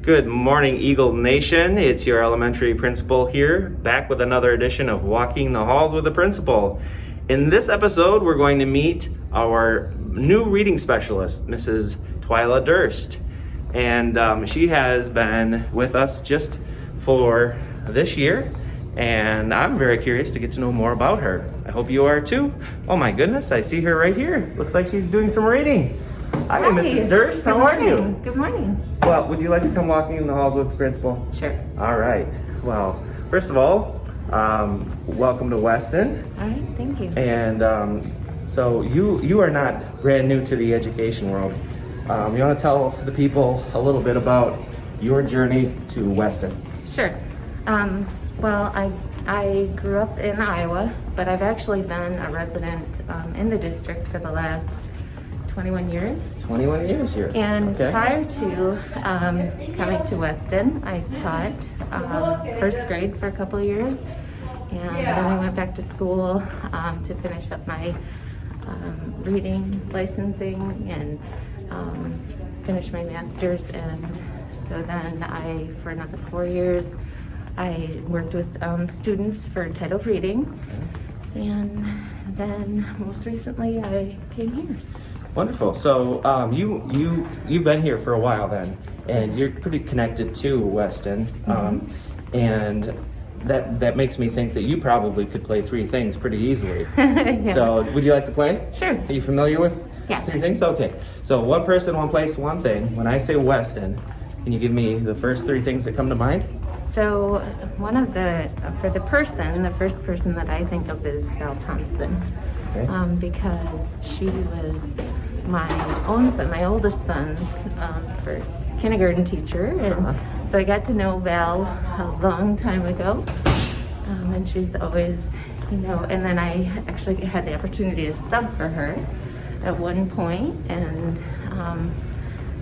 Good morning, Eagle Nation. It's your elementary principal here, back with another edition of Walking the Halls with the Principal. In this episode, we're going to meet our new reading specialist, Mrs. Twyla Durst. And she has been with us just for this year, and I'm very curious to get to know more about her. I hope you are too. Oh my goodness, I see her right here. Looks like she's doing some reading. Hi, Mrs. Durst. How are you? Good morning. Well, would you like to come walking in the halls with the principal? Sure. All right. Well, first of all, welcome to Weston. All right, thank you. And so you are not brand new to the education world. You want to tell the people a little bit about your journey to Weston? Sure. Well, I grew up in Iowa, but I've actually been a resident in the district for the last 21 years. 21 years here. And prior to coming to Weston, I taught first grade for a couple of years, and then I went back to school to finish up my reading licensing and finish my master's. And so then for another 4 years, I worked with students for titled reading, and then most recently I came here. Wonderful. So you've been here for a while then, and you're pretty connected to Weston, and that makes me think that you probably could play three things pretty easily. Yeah. So would you like to play? Sure. Are you familiar with three things? Okay. So one person, one place, one thing. When I say Weston, can you give me the first three things that come to mind? So for the first person that I think of is Val Thompson. Okay. Because she was my oldest son's first kindergarten teacher, and so I got to know Val a long time ago, and she's always, and then I actually had the opportunity to sub for her at one point, and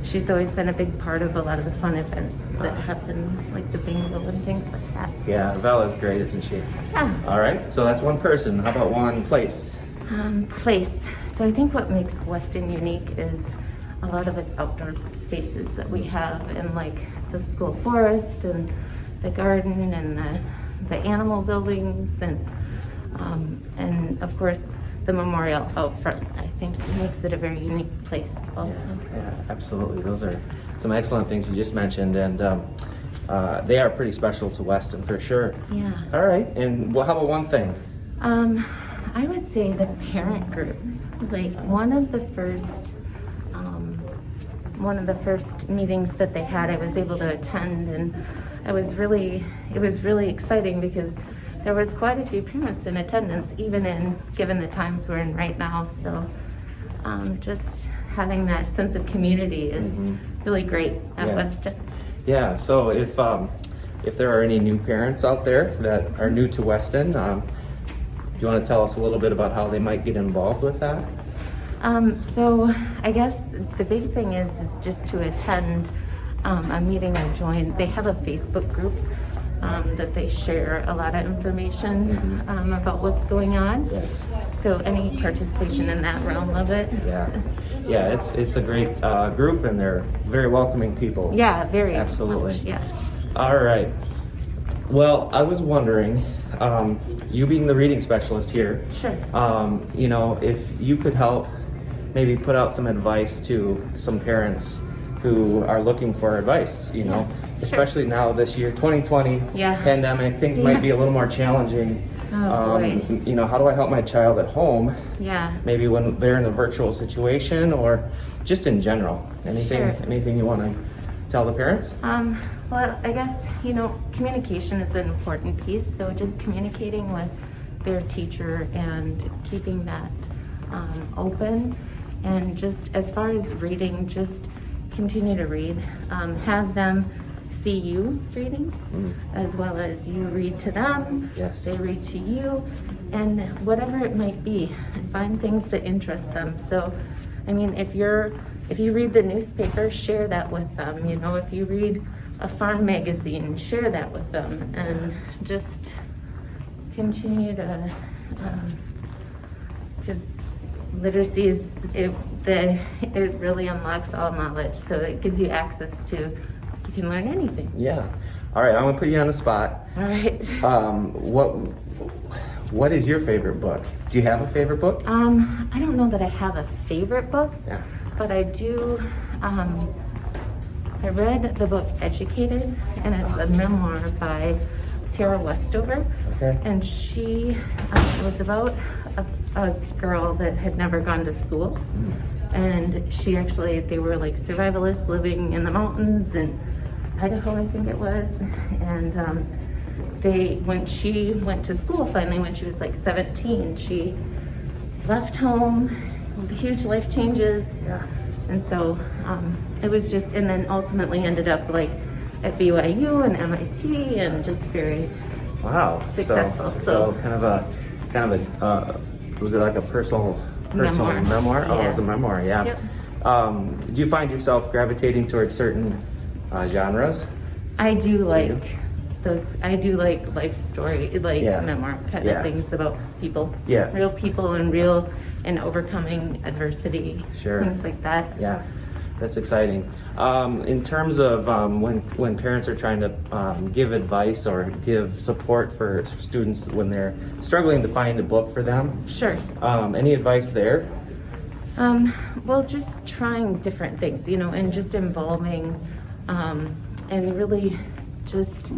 she's always been a big part of a lot of the fun events that happen, like the bingo and things like that. Yeah, Val is great, isn't she? Yeah. All right, so that's one person. How about one place? Place. So I think what makes Weston unique is a lot of its outdoor spaces that we have, in like the school forest and the garden and the animal buildings, and of course the memorial out front. I think makes it a very unique place also. Yeah, absolutely. Those are some excellent things you just mentioned, and they are pretty special to Weston for sure. Yeah. All right, and how about one thing? I would say the parent group. Like one of the first meetings that they had, I was able to attend, and it was really exciting because there was quite a few parents in attendance, given the times we're in right now. So just having that sense of community is really great at Weston. Yeah. So if there are any new parents out there that are new to Weston, do you want to tell us a little bit about how they might get involved with that? So I guess the big thing is just to attend a meeting I joined. They have a Facebook group that they share a lot of information about what's going on. Yes. So any participation in that realm of it. Yeah, it's a great group, and they're very welcoming people. Yeah, very. Absolutely. Much, yeah. All right. Well, I was wondering, you being the reading specialist here, Sure. If you could help maybe put out some advice to some parents who are looking for advice, especially now this year, 2020 pandemic, things might be a little more challenging. Oh, boy. How do I help my child at home? Yeah. Maybe when they're in a virtual situation, or just in general. Anything you want to tell the parents? Well, I guess, communication is an important piece. So just communicating with their teacher and keeping that open. And just as far as reading, just continue to read. Have them see you reading, as well as you read to them. Yes. They read to you, and whatever it might be, find things that interest them. So, I mean, if you read the newspaper, share that with them. If you read a farm magazine, share that with them, and just continue to, because literacy it really unlocks all knowledge. So it gives you access to you can learn anything. Yeah. All right, I'm gonna put you on the spot. All right. What is your favorite book? Do you have a favorite book? I don't know that I have a favorite book, Yeah. but I do. I read the book Educated, and it's a memoir by Tara Westover. Okay. And she was about a girl that had never gone to school. And they were like survivalists living in the mountains in Idaho, I think it was. And when she went to school finally, when she was like 17, she left home, huge life changes. Yeah. And so it was just, and then ultimately ended up like at BYU and MIT and just very Wow. successful. So kind of a was it like a personal memoir? Oh, Yeah. it was a memoir. Yeah. Yep. Do you find yourself gravitating towards certain genres? I do like those. I do like life story, like Yeah. memoir kind Yeah. of things about people. Yeah. Real people and overcoming adversity. Sure. Things like that. Yeah, that's exciting. In terms of when parents are trying to give advice or give support for students when they're struggling to find a book for them, Sure. any advice there? Well, just trying different things, and just involving, and really just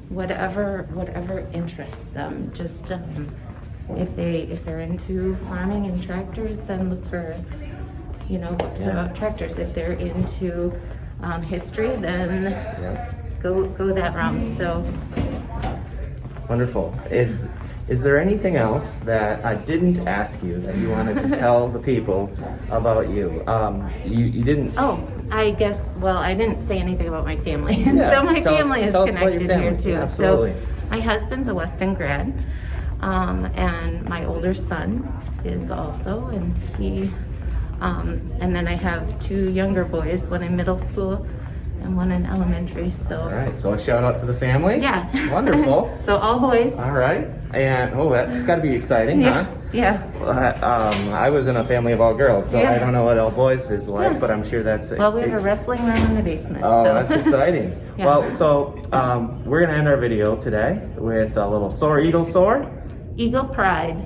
whatever interests them. Just if they're into farming and tractors, then look for books about tractors. If they're into history, then go that route. So Wonderful. Is there anything else that I didn't ask you that you wanted to tell the people about you? You didn't. Oh, I guess. Well, I didn't say anything about my family. Yeah, So my tell us family is about your connected here family. too. Absolutely. So my husband's a Weston grad, and my older son is also, and he. And then I have 2 younger boys, one in middle school and one in elementary. So. All right. So a shout out to the family. Yeah. Wonderful. So all boys. All right. And that's got to be exciting, Yeah. huh? Yeah. I was in a family of all girls, so Yeah. I don't know what all boys is like, Yeah. but I'm sure that's. Well, we have a wrestling room in the basement. Oh, so. that's exciting. Yeah. Well, so we're gonna end our video today with a little soar, eagle soar. Eagle Pride.